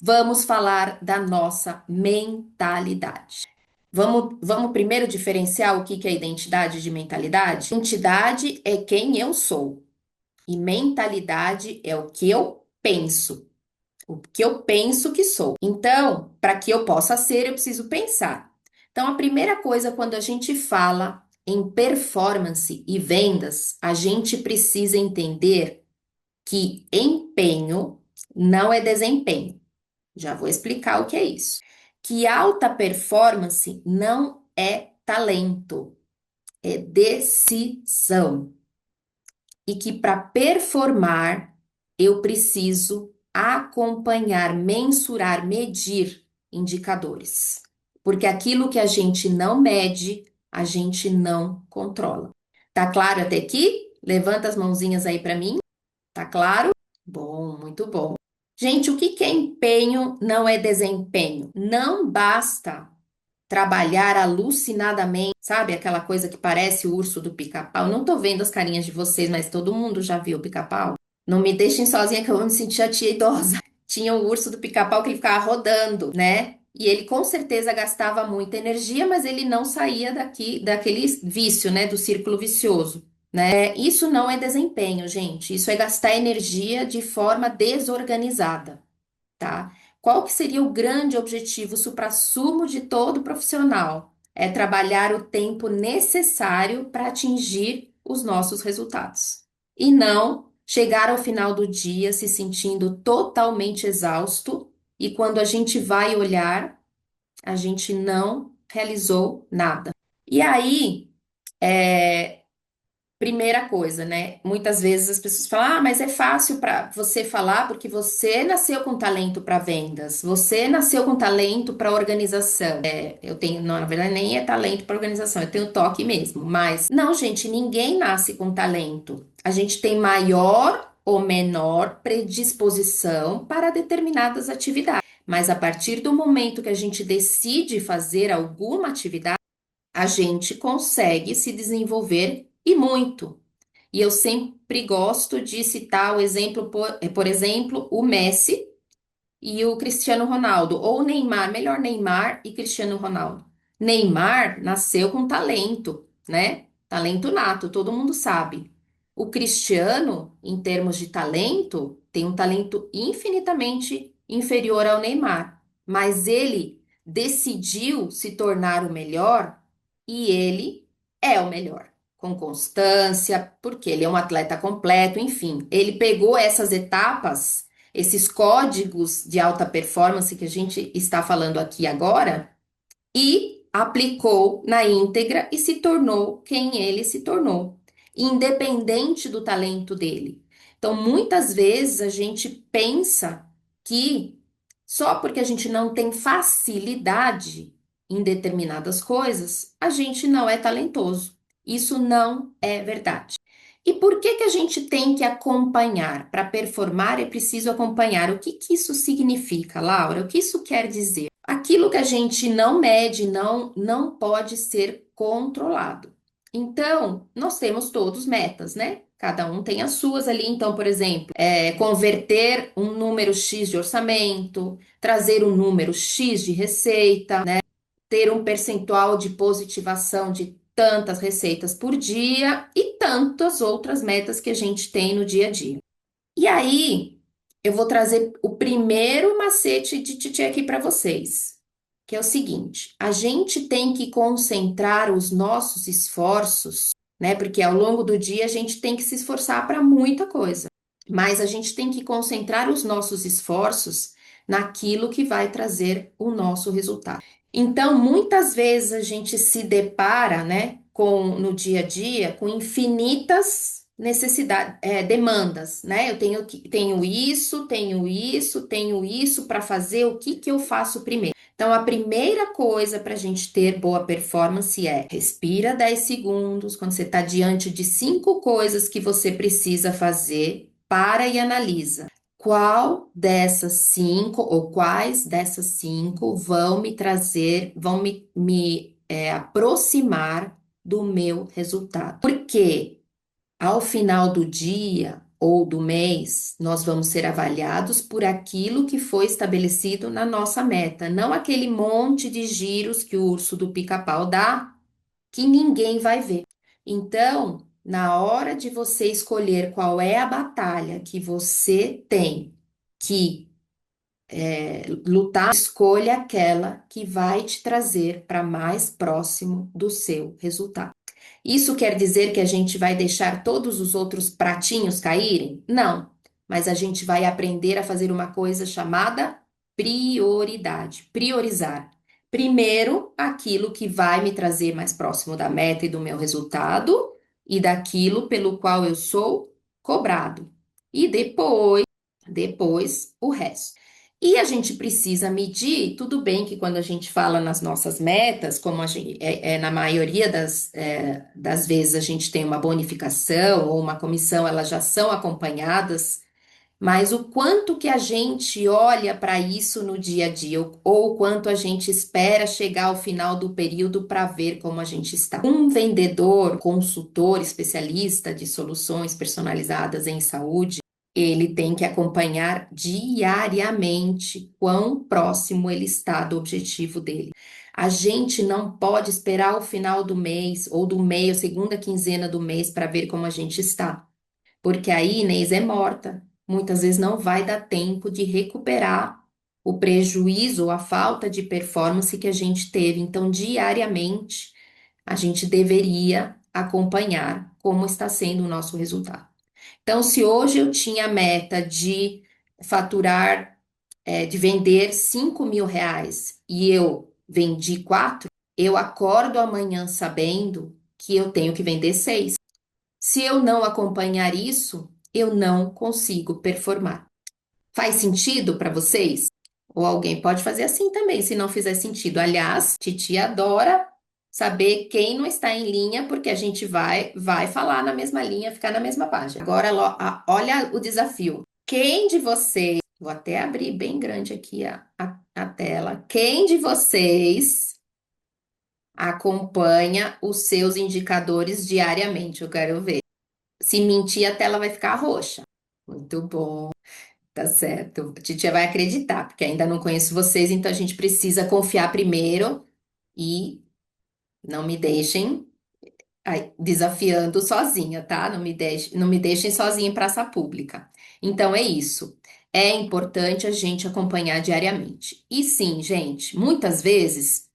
Vamos falar da nossa mentalidade. Vamos primeiro diferenciar o que que é identidade de mentalidade? Identidade é quem eu sou e mentalidade é o que eu penso, o que eu penso que sou. Então, para que eu possa ser, eu preciso pensar. Então, a primeira coisa quando a gente fala em performance e vendas, a gente precisa entender que empenho não é desempenho. Já vou explicar o que é isso. Que alta performance não é talento, é decisão. E que para performar, eu preciso acompanhar, mensurar, medir indicadores. Porque aquilo que a gente não mede, a gente não controla. Tá claro até aqui? Levanta as mãozinhas aí para mim. Tá claro? Bom, muito bom. Gente, o que que é empenho não é desempenho? Não basta trabalhar alucinadamente, sabe? Aquela coisa que parece o urso do pica-pau. Não tô vendo as carinhas de vocês, mas todo mundo já viu o pica-pau? Não me deixem sozinha que eu vou me sentir a tia idosa. Tinha o urso do pica-pau que ele ficava rodando, né? E ele com certeza gastava muita energia, mas ele não saía daquele vício, né? Do círculo vicioso. Isso não é desempenho, gente. Isso é gastar energia de forma desorganizada, tá? Qual que seria o grande objetivo, o suprassumo de todo profissional? É trabalhar o tempo necessário para atingir os nossos resultados. E não chegar ao final do dia se sentindo totalmente exausto e quando a gente vai olhar, a gente não realizou nada. E aí, é, primeira coisa, né? Muitas vezes as pessoas falam: ah, mas é fácil para você falar porque você nasceu com talento para vendas, você nasceu com talento para organização. Eu tenho, não, na verdade, nem é talento para organização, eu tenho toque mesmo. Mas, não, gente, ninguém nasce com talento. A gente tem maior ou menor predisposição para determinadas atividades. Mas a partir do momento que a gente decide fazer alguma atividade, a gente consegue se desenvolver e muito. E eu sempre gosto de citar o exemplo, por exemplo, o Messi e o Cristiano Ronaldo, ou o Neymar, melhor Neymar e Cristiano Ronaldo. Neymar nasceu com talento, né? Talento nato, todo mundo sabe. O Cristiano, em termos de talento, tem um talento infinitamente inferior ao Neymar, mas ele decidiu se tornar o melhor e ele é o melhor. Com constância, porque ele é um atleta completo, enfim, ele pegou essas etapas, esses códigos de alta performance que a gente está falando aqui agora e aplicou na íntegra e se tornou quem ele se tornou, independente do talento dele. Então, muitas vezes a gente pensa que só porque a gente não tem facilidade em determinadas coisas, a gente não é talentoso. Isso não é verdade. E por que que a gente tem que acompanhar? Para performar é preciso acompanhar. O que que isso significa, Laura? O que isso quer dizer? Aquilo que a gente não mede, não pode ser controlado. Então, nós temos todos metas, né? Cada um tem as suas ali. Então, por exemplo, converter um número X de orçamento, trazer um número X de receita, né? Ter um percentual de positivação de tantas receitas por dia e tantas outras metas que a gente tem no dia a dia. E aí, eu vou trazer o primeiro macete de Titi aqui para vocês, que é o seguinte: a gente tem que concentrar os nossos esforços, né? Porque ao longo do dia a gente tem que se esforçar para muita coisa, mas a gente tem que concentrar os nossos esforços naquilo que vai trazer o nosso resultado. Então, muitas vezes a gente se depara, né, com no dia a dia com infinitas necessidades, demandas, né? Eu tenho isso para fazer. O que que eu faço primeiro? Então, a primeira coisa para a gente ter boa performance é respira 10 segundos. Quando você está diante de 5 coisas que você precisa fazer, para e analisa. Qual dessas 5 ou quais dessas 5 vão me trazer, vão me aproximar do meu resultado? Porque ao final do dia, ou do mês, nós vamos ser avaliados por aquilo que foi estabelecido na nossa meta, não aquele monte de giros que o urso do pica-pau dá, que ninguém vai ver. Então, na hora de você escolher qual é a batalha que você tem que lutar, escolha aquela que vai te trazer para mais próximo do seu resultado. Isso quer dizer que a gente vai deixar todos os outros pratinhos caírem? Não, mas a gente vai aprender a fazer uma coisa chamada prioridade, priorizar. Primeiro, aquilo que vai me trazer mais próximo da meta e do meu resultado e daquilo pelo qual eu sou cobrado. E depois o resto. E a gente precisa medir, tudo bem que quando a gente fala nas nossas metas, como a gente, na maioria das vezes a gente tem uma bonificação ou uma comissão, elas já são acompanhadas, mas o quanto que a gente olha para isso no dia a dia, ou o quanto a gente espera chegar ao final do período para ver como a gente está. Um vendedor, consultor, especialista de soluções personalizadas em saúde, ele tem que acompanhar diariamente quão próximo ele está do objetivo dele. A gente não pode esperar o final do mês ou do meio, segunda quinzena do mês para ver como a gente está, porque aí Inês é morta. Muitas vezes não vai dar tempo de recuperar o prejuízo ou a falta de performance que a gente teve. Então, diariamente, a gente deveria acompanhar como está sendo o nosso resultado. Então, se hoje eu tinha a meta de faturar, de vender R$ 5.000 e eu vendi 4, eu acordo amanhã sabendo que eu tenho que vender 6. Se eu não acompanhar isso, eu não consigo performar. Faz sentido para vocês? Ou alguém pode fazer assim também, se não fizer sentido. Aliás, Titi adora saber quem não está em linha, porque a gente vai falar na mesma linha, ficar na mesma página. Agora, olha o desafio. Quem de vocês, vou até abrir bem grande aqui a tela, quem de vocês acompanha os seus indicadores diariamente? Eu quero ver. Se mentir, a tela vai ficar roxa. Muito bom, tá certo. A titia vai acreditar, porque ainda não conheço vocês, então a gente precisa confiar primeiro e não me deixem desafiando sozinha, tá? Não me deixem sozinha em praça pública. Então é isso. É importante a gente acompanhar diariamente. E sim, gente, muitas vezes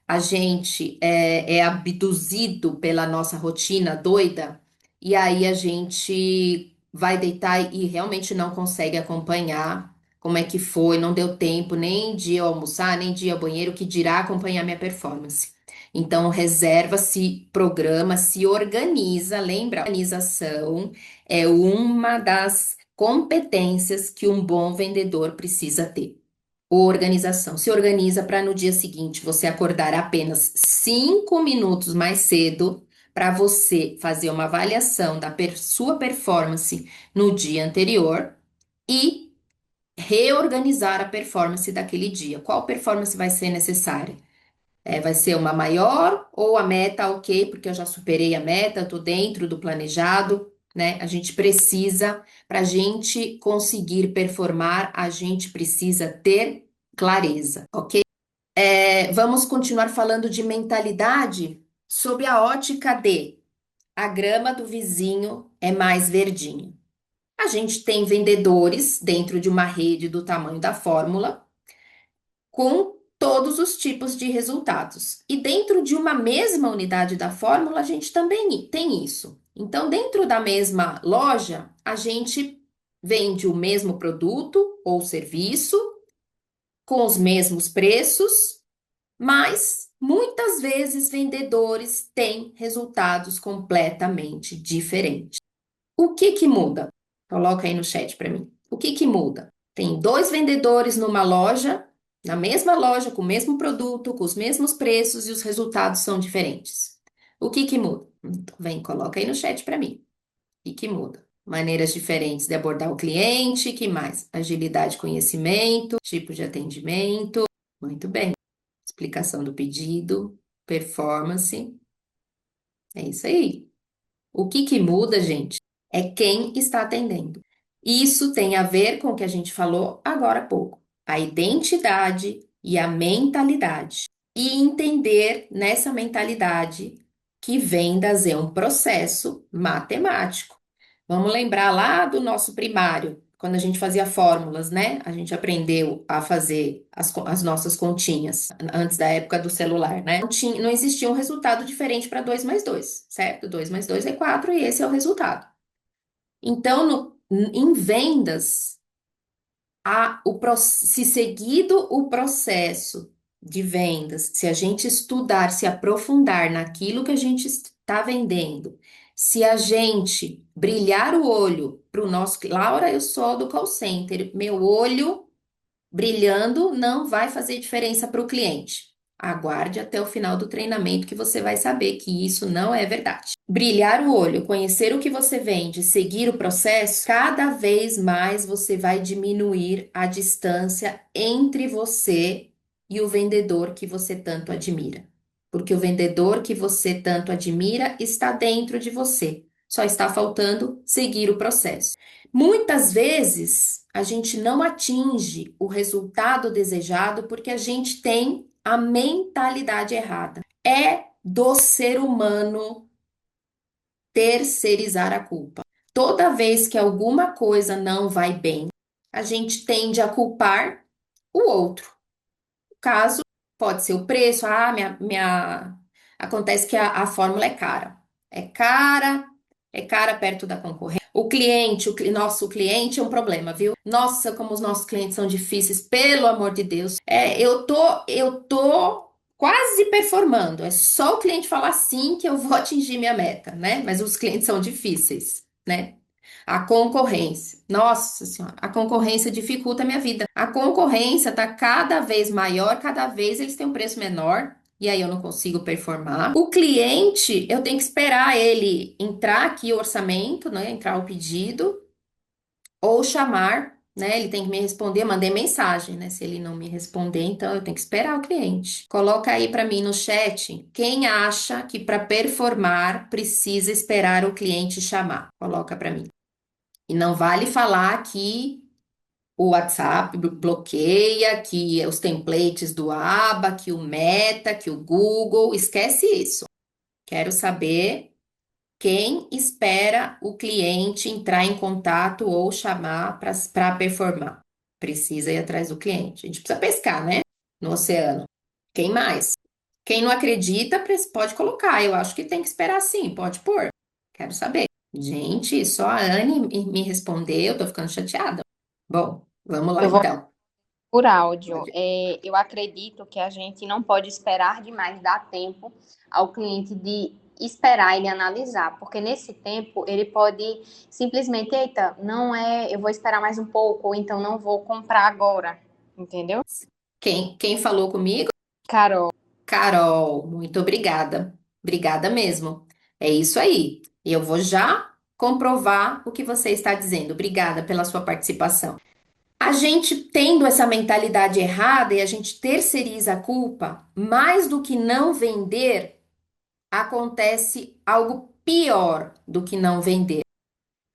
a gente é abduzido pela nossa rotina doida e aí a gente vai deitar e realmente não consegue acompanhar como é que foi, não deu tempo nem de eu almoçar, nem de ir ao banheiro, que dirá acompanhar minha performance. Então, reserva, se programa, se organiza. Lembra, a organização é uma das competências que um bom vendedor precisa ter. Organização. Se organiza para no dia seguinte você acordar apenas 5 minutos mais cedo para você fazer uma avaliação da sua performance no dia anterior e reorganizar a performance daquele dia. Qual performance vai ser necessária? Vai ser uma maior ou a meta, ok, porque eu já superei a meta, estou dentro do planejado, né? A gente precisa, para a gente conseguir performar, a gente precisa ter clareza, ok? Vamos continuar falando de mentalidade sob a ótica de a grama do vizinho é mais verdinho. A gente tem vendedores dentro de uma rede do tamanho da fórmula com todos os tipos de resultados. E dentro de uma mesma unidade da fórmula, a gente também tem isso. Então, dentro da mesma loja, a gente vende o mesmo produto ou serviço com os mesmos preços, mas muitas vezes vendedores têm resultados completamente diferentes. O que que muda? Coloca aí no chat para mim. O que que muda? Tem dois vendedores numa loja, na mesma loja, com o mesmo produto, com os mesmos preços e os resultados são diferentes. O que que muda? Vem, coloca aí no chat para mim. O que que muda? Maneiras diferentes de abordar o cliente, que mais? Agilidade, conhecimento, tipo de atendimento. Muito bem. Explicação do pedido, performance. É isso aí. O que que muda, gente? é quem está atendendo. Isso tem a ver com o que a gente falou agora há pouco, a identidade e a mentalidade. E entender nessa mentalidade que vendas é um processo matemático. Vamos lembrar lá do nosso primário, quando a gente fazia fórmulas, né? A gente aprendeu a fazer as nossas continhas antes da época do celular, né? Não existia um resultado diferente para 2 mais 2, certo? 2 mais 2 é 4 e esse é o resultado. Então, em vendas, se seguido o processo de vendas, se a gente estudar, se aprofundar naquilo que a gente está vendendo, se a gente brilhar o olho para o nosso. Laura, eu sou do call center, meu olho brilhando não vai fazer diferença para o cliente. Aguarde até o final do treinamento que você vai saber que isso não é verdade. Brilhar o olho, conhecer o que você vende, seguir o processo, cada vez mais você vai diminuir a distância entre você e o vendedor que você tanto admira. Porque o vendedor que você tanto admira está dentro de você. Só está faltando seguir o processo. Muitas vezes a gente não atinge o resultado desejado porque a gente tem a mentalidade errada. É do ser humano terceirizar a culpa. Toda vez que alguma coisa não vai bem, a gente tende a culpar o outro. O caso pode ser o preço. Acontece que a fórmula é cara. É cara perto da concorrência. O cliente, nosso cliente é um problema, viu? Nossa, como os nossos clientes são difíceis, pelo amor de Deus. Eu tô quase performando. É só o cliente falar sim que eu vou atingir minha meta, né? Mas os clientes são difíceis, né? A concorrência. Nossa Senhora, a concorrência dificulta a minha vida. A concorrência tá cada vez maior, cada vez eles têm um preço menor. E aí eu não consigo performar. O cliente, eu tenho que esperar ele entrar aqui o orçamento, né? Entrar o pedido, ou chamar, né? Ele tem que me responder, mandei mensagem, né? Se ele não me responder, então eu tenho que esperar o cliente. Coloca aí para mim no chat quem acha que para performar precisa esperar o cliente chamar. Coloca para mim. E não vale falar que o WhatsApp bloqueia, que os templates do ABA, que o Meta, que o Google, esquece isso. Quero saber quem espera o cliente entrar em contato ou chamar para performar. Precisa ir atrás do cliente. A gente precisa pescar, né? No oceano. Quem mais? Quem não acredita, pode colocar. Eu acho que tem que esperar sim, pode pôr. Quero saber. Gente, só a Anne me respondeu, eu tô ficando chateada. Bom, vamos lá Eu vou então. por áudio. Pode. Eu acredito que a gente não pode esperar demais, dar tempo ao cliente de esperar ele analisar, porque nesse tempo ele pode simplesmente, eita, não é, eu vou esperar mais um pouco, ou então não vou comprar agora, entendeu? Quem falou comigo? Carol, Carol, muito obrigada. Obrigada mesmo. É isso aí. E eu vou já comprovar o que você está dizendo. Obrigada pela sua participação. A gente tendo essa mentalidade errada e a gente terceiriza a culpa, mais do que não vender, acontece algo pior do que não vender.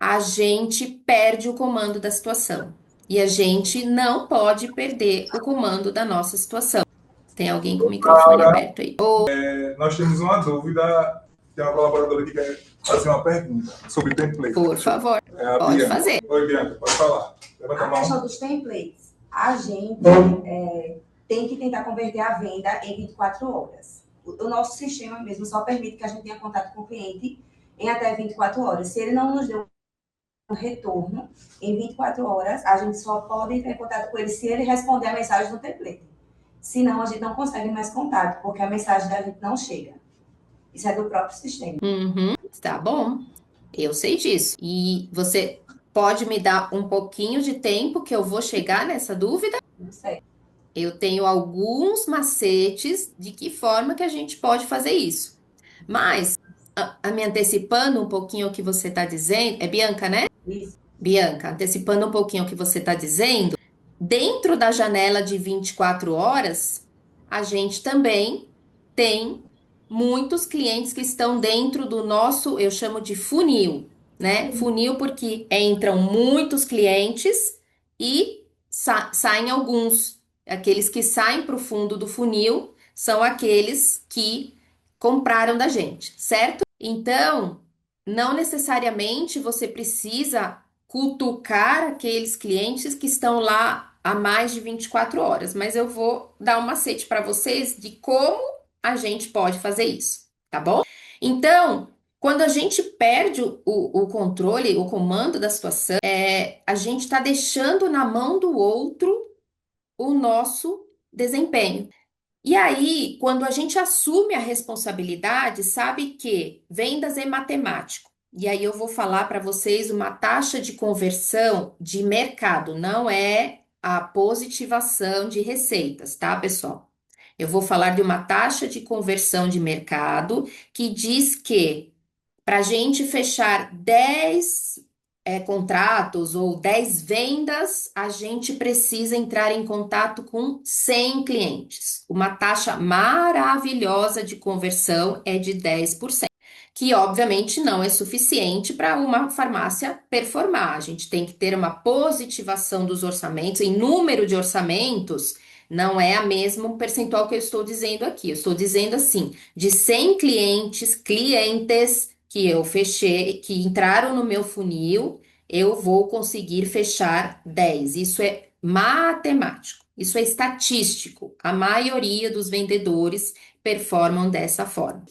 A gente perde o comando da situação. E a gente não pode perder o comando da nossa situação. Tem alguém com o microfone Laura, aberto aí? nós temos uma dúvida, tem uma colaboradora que quer fazer uma pergunta sobre template. Por favor, É a pode Bianca. fazer. Oi, Bianca, pode falar. Levanta a A mão. questão dos templates, a gente tem que tentar converter a venda em 24 horas. O nosso sistema mesmo só permite que a gente tenha contato com o cliente em até 24 horas. Se ele não nos deu um retorno em 24 horas, a gente só pode entrar em contato com ele se ele responder a mensagem no template. Senão, a gente não consegue mais contato, porque a mensagem da gente não chega. Isso é do próprio sistema. Uhum, tá bom. Eu sei disso. E você pode me dar um pouquinho de tempo que eu vou chegar nessa dúvida? Não sei. Eu tenho alguns macetes de que forma que a gente pode fazer isso. Mas, me antecipando um pouquinho o que você está dizendo, é Bianca, né? Isso. Bianca, antecipando um pouquinho o que você está dizendo, dentro da janela de 24 horas, a gente também tem muitos clientes que estão dentro do nosso, eu chamo de funil. né? Funil porque entram muitos clientes e saem alguns. Aqueles que saem para o fundo do funil são aqueles que compraram da gente, certo? Então, não necessariamente você precisa cutucar aqueles clientes que estão lá há mais de 24 horas, mas eu vou dar um macete para vocês de como a gente pode fazer isso, tá bom? Então, quando a gente perde o controle, o comando da situação, a gente está deixando na mão do outro o nosso desempenho. E aí, quando a gente assume a responsabilidade, sabe que vendas é matemático. E aí eu vou falar para vocês uma taxa de conversão de mercado, não é a positivação de receitas, tá, pessoal? Eu vou falar de uma taxa de conversão de mercado que diz que para a gente fechar 10 contratos ou 10 vendas, a gente precisa entrar em contato com 100 clientes. Uma taxa maravilhosa de conversão é de 10%, que obviamente não é suficiente para uma farmácia performar. A gente tem que ter uma positivação dos orçamentos, em número de orçamentos. Não é a mesmo percentual que eu estou dizendo aqui. Eu estou dizendo assim, de 100 clientes que eu fechei, que entraram no meu funil, eu vou conseguir fechar 10. Isso é matemático, isso é estatístico. A maioria dos vendedores performam dessa forma.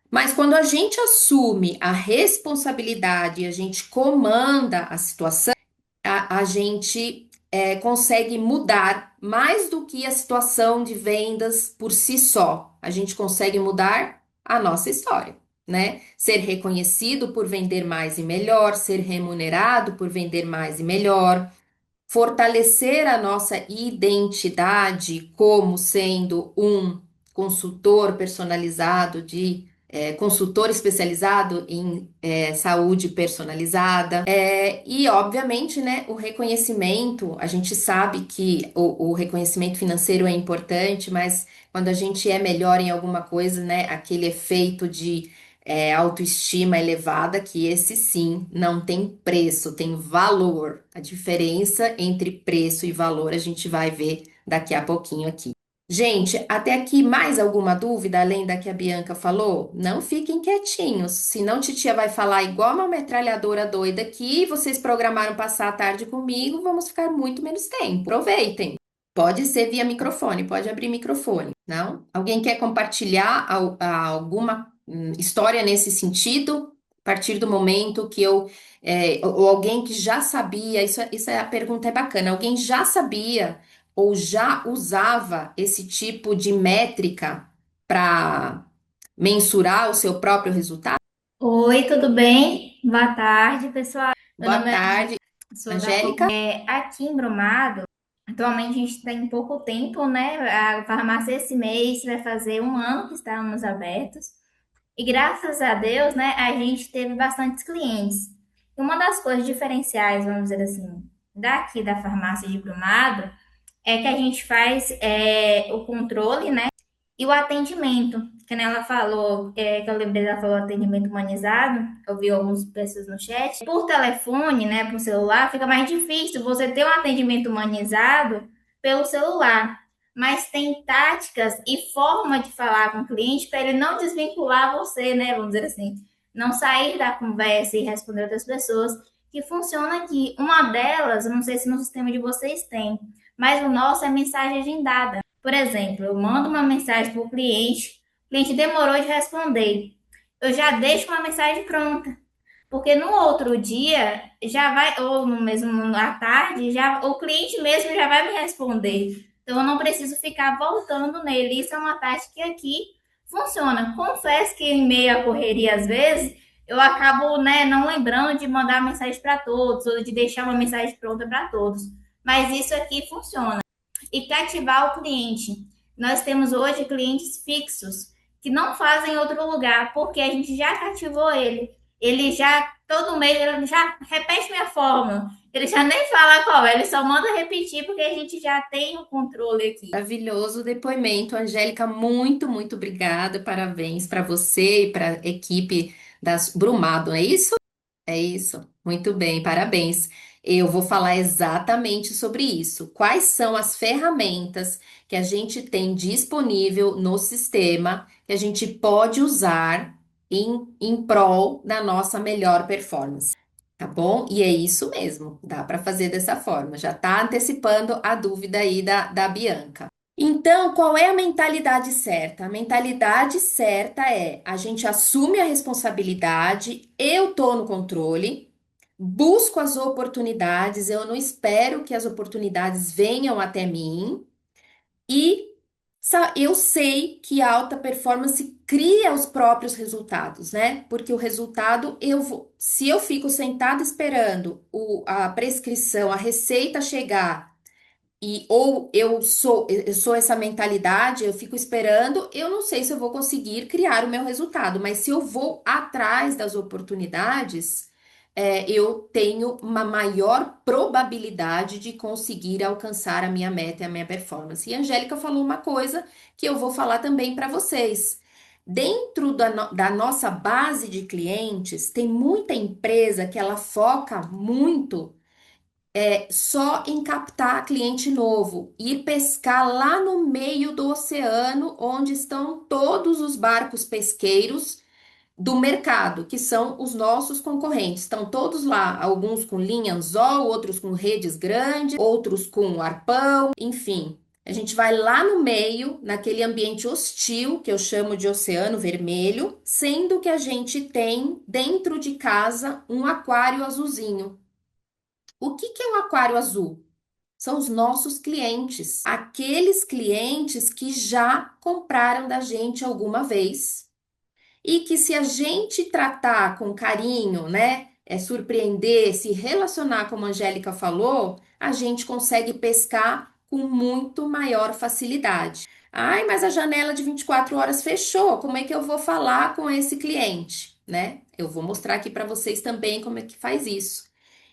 Mas quando a gente assume a responsabilidade, a gente comanda a situação, a gente consegue mudar mais do que a situação de vendas por si só. A gente consegue mudar a nossa história, né? Ser reconhecido por vender mais e melhor, ser remunerado por vender mais e melhor, fortalecer a nossa identidade como sendo um consultor personalizado consultor especializado em saúde personalizada. E, obviamente, né, o reconhecimento, a gente sabe que o reconhecimento financeiro é importante, mas quando a gente é melhor em alguma coisa, né, aquele efeito de autoestima elevada, que esse sim não tem preço, tem valor. A diferença entre preço e valor a gente vai ver daqui a pouquinho aqui. Gente, até aqui mais alguma dúvida além da que a Bianca falou? Não fiquem quietinhos, senão titia vai falar igual uma metralhadora doida aqui, vocês programaram passar a tarde comigo, vamos ficar muito menos tempo. Aproveitem. Pode ser via microfone, pode abrir microfone, não? Alguém quer compartilhar alguma história nesse sentido? A partir do momento que ou alguém que já sabia, a pergunta é bacana, alguém já sabia ou já usava esse tipo de métrica para mensurar o seu próprio resultado? Oi, tudo bem? Boa tarde, pessoal. Meu Boa nome é tarde, Angélica. Aqui em Brumado. Atualmente a gente tem pouco tempo, né? A farmácia esse mês vai fazer um ano que estamos abertos. E graças a Deus, né, a gente teve bastantes clientes. E uma das coisas diferenciais, vamos dizer assim, daqui da farmácia de Brumado, é que a gente faz o controle, né? E o atendimento, que nem ela falou, que eu lembrei dela falou atendimento humanizado, eu vi algumas pessoas no chat. Por telefone, né, por celular, fica mais difícil você ter um atendimento humanizado pelo celular. Mas tem táticas e forma de falar com o cliente para ele não desvincular você, né, vamos dizer assim. Não sair da conversa e responder outras pessoas, que funciona aqui. Uma delas, eu não sei se no sistema de vocês tem, mas o nosso é mensagem agendada. Por exemplo, eu mando uma mensagem para o cliente demorou de responder. Eu já deixo uma mensagem pronta. Porque no outro dia, já vai, ou no mesmo à tarde, já, o cliente mesmo já vai me responder. Então eu não preciso ficar voltando nele. Isso é uma tática que aqui funciona. Confesso que em meio à correria, às vezes, eu acabo, né, não lembrando de mandar mensagem para todos, ou de deixar uma mensagem pronta para todos. Mas isso aqui funciona. E cativar o cliente. Nós temos hoje clientes fixos que não fazem em outro lugar, porque a gente já cativou ele. Ele já, todo mês, ele já repete minha fórmula. Ele já nem fala qual é, ele só manda repetir, porque a gente já tem o controle aqui. Maravilhoso depoimento, Angélica. Muito, muito obrigada. Parabéns para você e para a equipe das Brumado, é isso? É isso. Muito bem, parabéns. Eu vou falar exatamente sobre isso. Quais são as ferramentas que a gente tem disponível no sistema que a gente pode usar em prol da nossa melhor performance? Tá bom? E é isso mesmo, dá para fazer dessa forma. Já está antecipando a dúvida aí da Bianca. Então, qual é a mentalidade certa? A mentalidade certa é a gente assume a responsabilidade, eu tô no controle, busco as oportunidades, eu não espero que as oportunidades venham até mim e eu sei que a alta performance cria os próprios resultados, né? Porque o resultado eu vou, se eu fico sentada esperando a prescrição, a receita chegar e ou eu sou essa mentalidade, eu fico esperando, eu não sei se eu vou conseguir criar o meu resultado, mas se eu vou atrás das oportunidades, eu tenho uma maior probabilidade de conseguir alcançar a minha meta e a minha performance. E a Angélica falou uma coisa que eu vou falar também para vocês. Dentro da nossa base de clientes, tem muita empresa que ela foca muito só em captar cliente novo, ir pescar lá no meio do oceano, onde estão todos os barcos pesqueiros do mercado, que são os nossos concorrentes. Estão todos lá, alguns com linha anzol, outros com redes grandes, outros com arpão, enfim. A gente vai lá no meio, naquele ambiente hostil, que eu chamo de oceano vermelho, sendo que a gente tem dentro de casa um aquário azulzinho. O que que é um aquário azul? São os nossos clientes, aqueles clientes que já compraram da gente alguma vez e que se a gente tratar com carinho, né, surpreender, se relacionar como a Angélica falou, a gente consegue pescar com muito maior facilidade. Ai, mas a janela de 24 horas fechou. Como é que eu vou falar com esse cliente, né? Eu vou mostrar aqui para vocês também como é que faz isso.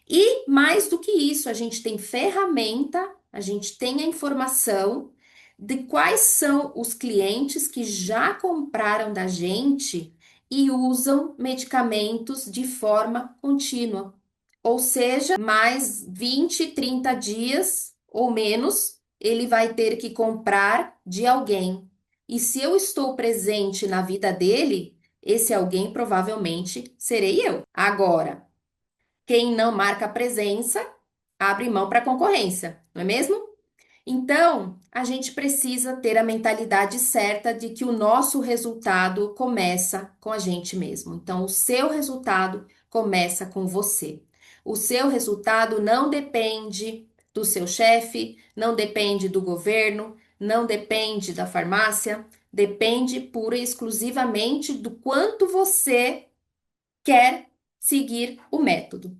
E mais do que isso, a gente tem ferramenta, a gente tem a informação de quais são os clientes que já compraram da gente e usam medicamentos de forma contínua. Ou seja, mais 20, 30 dias ou menos, ele vai ter que comprar de alguém. E se eu estou presente na vida dele, esse alguém provavelmente serei eu. Agora, quem não marca presença, abre mão para concorrência, não é mesmo? Então, a gente precisa ter a mentalidade certa de que o nosso resultado começa com a gente mesmo. Então, o seu resultado começa com você. O seu resultado não depende do seu chefe, não depende do governo, não depende da farmácia, depende pura e exclusivamente do quanto você quer seguir o método.